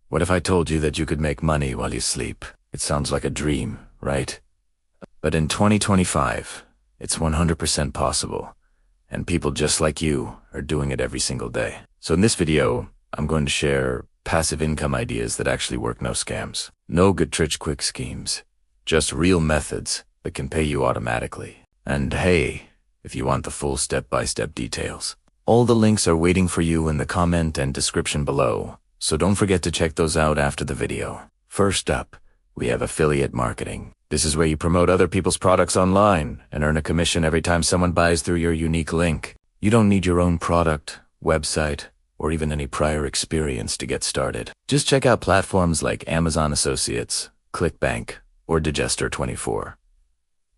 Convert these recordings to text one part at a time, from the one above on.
What if I told you that you could make money while you sleep? It sounds like a dream, right? But in 2025, it's 100% possible, and people just like you are doing it every single day. So in this video, I'm going to share passive income ideas that actually work, no scams. No get-rich-quick schemes, just real methods that can pay you automatically. And hey, if you want the full step-by-step details, all the links are waiting for you in the comment and description below, so don't forget to check those out after the video. First up, we have affiliate marketing. This is where you promote other people's products online and earn a commission every time someone buys through your unique link. You don't need your own product, website, or even any prior experience to get started. Just check out platforms like Amazon Associates, ClickBank, or Digester24.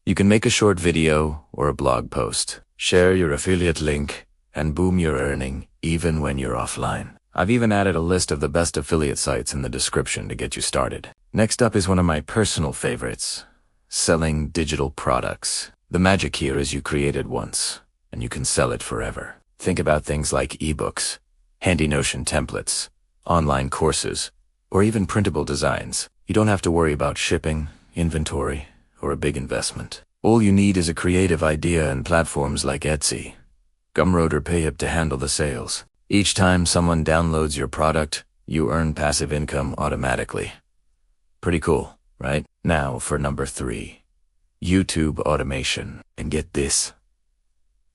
You can make a short video or a blog post, share your affiliate link, and boom, you're earning even when you're offline. I've even added a list of the best affiliate sites in the description to get you started. Next up is one of my personal favorites, selling digital products. The magic here is you create it once, and you can sell it forever. Think about things like ebooks, handy Notion templates, online courses, or even printable designs. You don't have to worry about shipping, inventory, or a big investment. All you need is a creative idea and platforms like Etsy, Gumroad, or PayUp to handle the sales. Each time someone downloads your product, you earn passive income automatically. Pretty cool, right? Now for number 3, YouTube automation. And get this,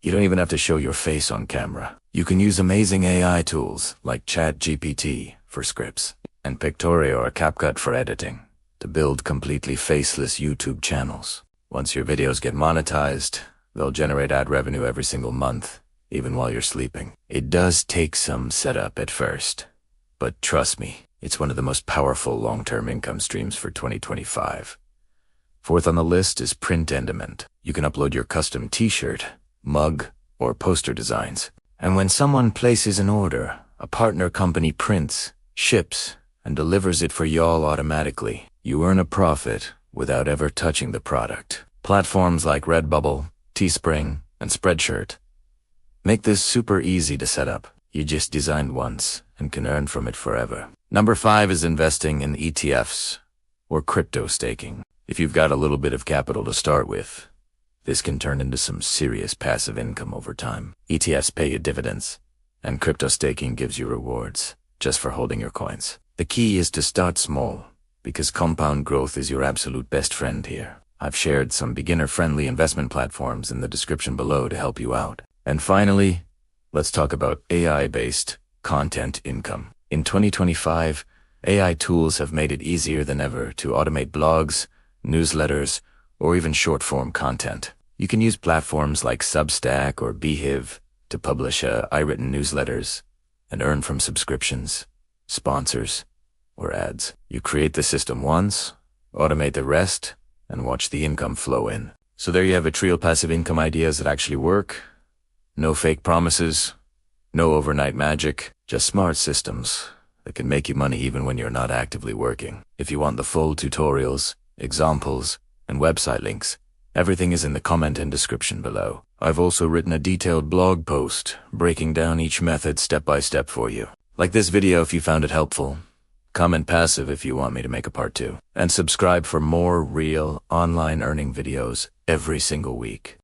you don't even have to show your face on camera. You can use amazing AI tools like ChatGPT for scripts and Pictorio or CapCut for editing to build completely faceless YouTube channels. Once your videos get monetized, they'll generate ad revenue every single month, even while you're sleeping. It does take some setup at first, but trust me, it's one of the most powerful long-term income streams for 2025. Fourth on the list is print-on-demand. You can upload your custom t-shirt, mug, or poster designs. And when someone places an order, a partner company prints, ships, and delivers it for y'all automatically. You earn a profit without ever touching the product. Platforms like Redbubble, Teespring, and Spreadshirt make this super easy to set up. You just design once and can earn from it forever. Number 5 is investing in ETFs or crypto staking. If you've got a little bit of capital to start with, this can turn into some serious passive income over time. ETFs pay you dividends, and crypto staking gives you rewards just for holding your coins. The key is to start small, because compound growth is your absolute best friend here. I've shared some beginner-friendly investment platforms in the description below to help you out. And finally, let's talk about AI-based content income. In 2025, AI tools have made it easier than ever to automate blogs, newsletters, or even short-form content. You can use platforms like Substack or Beehive to publish iWritten newsletters and earn from subscriptions, sponsors, or ads. You create the system once, automate the rest, and watch the income flow in. So there you have it, real passive income ideas that actually work. No fake promises, no overnight magic, just smart systems that can make you money even when you're not actively working. If you want the full tutorials, examples, and website links, everything is in the comment and description below. I've also written a detailed blog post breaking down each method step by step for you. Like this video if you found it helpful. Comment passive if you want me to make a part 2. And subscribe for more real online earning videos every single week.